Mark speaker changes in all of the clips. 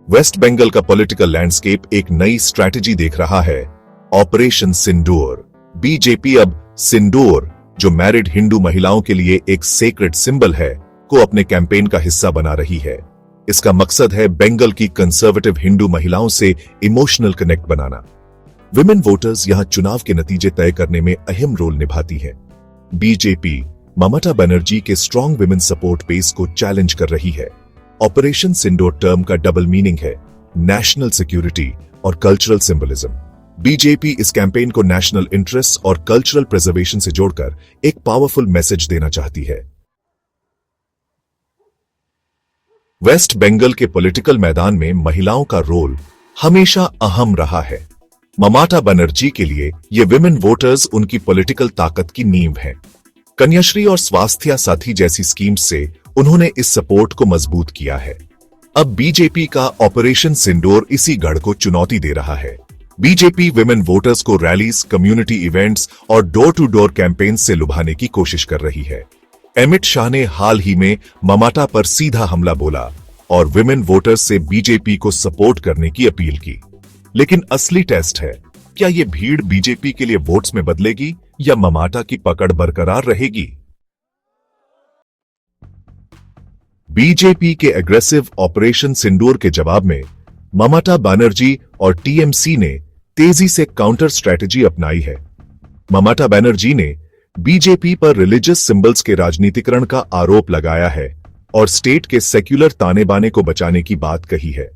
Speaker 1: Waste Bengal का political landscape एक नई स्ट्रैटेजी देख रहा है, ऑपरेशन सिंदूर। बीजेपी अब सिंदूर, जो मैरिड हिंदू महिलाओं के लिए एक सेक्रेड सिंबल है, को अपने कैंपेन का हिस्सा बना रही है। इसका मकसद है बंगाल की कंजर्वेटिव हिंदू महिलाओं से इमोशनल कनेक्ट बनाना। विमेन वोटर्स यहां चुनाव के नतीजे तय करने में अहम रोल निभाती है। बीजेपी ममता बनर्जी के स्ट्रॉन्ग विमेन सपोर्ट बेस को चैलेंज कर रही है। ऑपरेशन सिंदूर टर्म का डबल मीनिंग है, नेशनल सिक्योरिटी और कल्चरल सिंबलिज्म। बीजेपी इस कैंपेन को नेशनल इंटरेस्ट और कल्चरल प्रिजर्वेशन से जोड़कर एक पावरफुल मैसेज देना चाहती है। वेस्ट बंगाल के पॉलिटिकल मैदान में महिलाओं का रोल हमेशा अहम रहा है। ममता बनर्जी के लिए ये विमेन वोटर्स उनकी पॉलिटिकल ताकत की नींव हैं। कन्याश्री और स्वास्थ्य साथी जैसी स्कीम्स से उन्होंने इस सपोर्ट को मजबूत किया है। अब बीजेपी का ऑपरेशन सिंदूर इसी गढ़ को चुनौती दे रहा है। बीजेपी विमेन वोटर्स को रैलीज, कम्युनिटी इवेंट्स और डोर टू डोर कैंपेन से लुभाने की कोशिश कर रही है। अमित शाह ने हाल ही में ममता पर सीधा हमला बोला और विमेन वोटर्स से बीजेपी को सपोर्ट करने की अपील की। लेकिन असली टेस्ट है, क्या ये भीड़ बीजेपी के लिए वोट्स में बदलेगी या ममता की पकड़ बरकरार रहेगी? बीजेपी के एग्रेसिव ऑपरेशन सिंदूर के जवाब में ममता बनर्जी और टीएमसी ने तेजी से काउंटर स्ट्रेटजी अपनाई है। ममता बनर्जी ने बीजेपी पर रिलीजियस सिंबल्स के राजनीतिकरण का आरोप लगाया है और स्टेट के सेक्युलर ताने बाने को बचाने की बात कही है।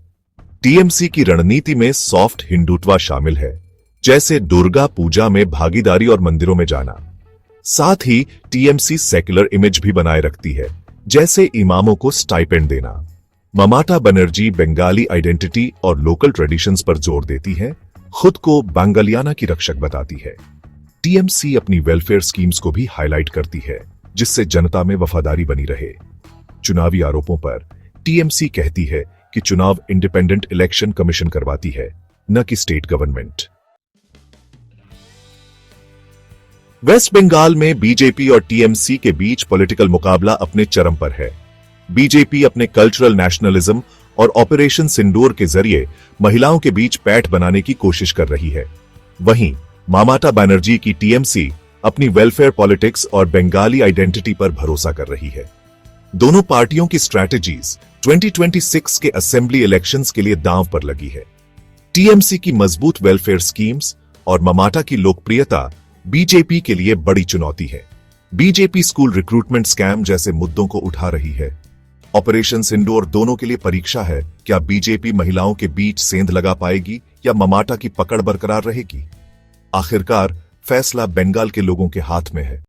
Speaker 1: टीएमसी की रणनीति में सॉफ्ट हिंदुत्व शामिल है, जैसे दुर्गा पूजा में भागीदारी और मंदिरों में जाना। साथ ही टीएमसी सेक्युलर इमेज भी बनाए रखती है, जैसे इमामों को स्टाइपेंड देना। ममता बनर्जी बंगाली आइडेंटिटी और लोकल ट्रेडिशंस पर जोर देती है, खुद को बंगालियाना की रक्षक बताती है। टीएमसी अपनी वेलफेयर स्कीम्स को भी हाईलाइट करती है, जिससे जनता में वफादारी बनी रहे। चुनावी आरोपों पर टीएमसी कहती है कि चुनाव इंडिपेंडेंट इलेक्शन कमीशन करवाती है, न कि स्टेट गवर्नमेंट। वेस्ट बंगाल में बीजेपी और टीएमसी के बीच पॉलिटिकल मुकाबला अपने चरम पर है। बीजेपी अपने कल्चरल नेशनलिज्म और ऑपरेशन सिंदूर के जरिए महिलाओं के बीच पैठ बनाने की कोशिश कर रही है। वहीं ममता बनर्जी की टीएमसी अपनी वेलफेयर पॉलिटिक्स और बंगाली आइडेंटिटी पर भरोसा कर रही है। दोनों पार्टियों की स्ट्रैटेजीज 2026 के असेंबली इलेक्शंस के लिए दांव पर लगी है। टीएमसी की मजबूत वेलफेयर स्कीम्स और ममता की लोकप्रियता बीजेपी के लिए बड़ी चुनौती है। बीजेपी स्कूल रिक्रूटमेंट स्कैम जैसे मुद्दों को उठा रही है। ऑपरेशन सिंदूर दोनों के लिए परीक्षा है। क्या बीजेपी महिलाओं के बीच सेंध लगा पाएगी या ममता की पकड़ बरकरार रहेगी? आखिरकार फैसला बंगाल के लोगों के हाथ में है।